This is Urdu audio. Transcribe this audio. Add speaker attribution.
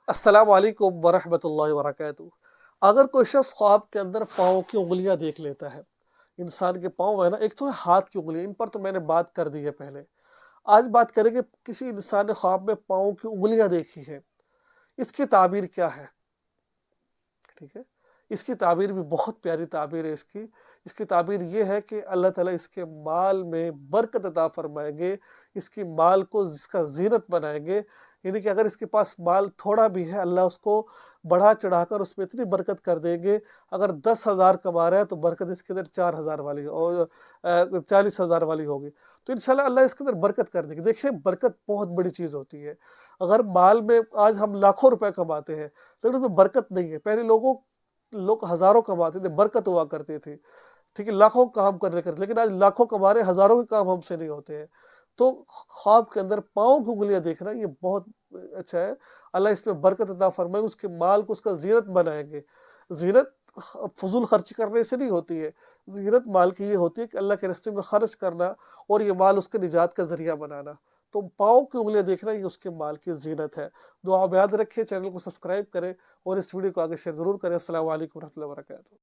Speaker 1: السلام علیکم ورحمۃ اللہ وبرکاتہ۔ اگر کوئی شخص خواب کے اندر پاؤں کی انگلیاں دیکھ لیتا ہے، انسان کے پاؤں ہے نا، ایک تو ہے ہاتھ کی انگلیاں، ان پر تو میں نے بات کر دی ہے پہلے۔ آج بات کریں کہ کسی انسان نے خواب میں پاؤں کی انگلیاں دیکھی ہیں، اس کی تعبیر کیا ہے؟ ٹھیک ہے، اس کی تعبیر بھی بہت پیاری تعبیر ہے اس کی تعبیر یہ ہے کہ اللہ تعالیٰ اس کے مال میں برکت عطا فرمائیں گے، اس کی مال کو اس کا زینت بنائیں گے۔ یعنی کہ اگر اس کے پاس مال تھوڑا بھی ہے، اللہ اس کو بڑھا چڑھا کر اس میں اتنی برکت کر دیں گے۔ اگر 10,000 کما رہا ہے تو برکت اس کے اندر 4,000 والی اور 40,000 والی ہوگی، تو انشاءاللہ اللہ اس کے اندر برکت کر دے گی۔ دیکھیں، برکت بہت بڑی چیز ہوتی ہے۔ اگر مال میں آج ہم لاکھوں روپے کماتے ہیں لیکن اس میں برکت نہیں ہے، پہلے لوگ ہزاروں کماتے تھے، برکت ہوا کرتی تھی، ٹھیک ہے، لاکھوں کام کرنے کرتے، لیکن آج لاکھوں کما رہے ہیں، ہزاروں کے کام ہم سے نہیں ہوتے ہیں۔ تو خواب کے اندر پاؤں کی انگلیاں دیکھنا یہ بہت اچھا ہے۔ اللہ اس میں برکت عطا فرمائے، اس کے مال کو اس کا زینت بنائیں گے۔ زینت فضول خرچ کرنے سے نہیں ہوتی ہے، زینت مال کی یہ ہوتی ہے کہ اللہ کے راستے میں خرچ کرنا اور یہ مال اس کے نجات کا ذریعہ بنانا۔ تو پاؤں کی انگلیاں دیکھنا یہ اس کے مال کی زینت ہے۔ دعا میں یاد رکھیں، چینل کو سبسکرائب کریں اور اس ویڈیو کو آگے شیئر ضرور کریں۔ السلام علیکم ورحمۃ اللہ وبرکاتہ۔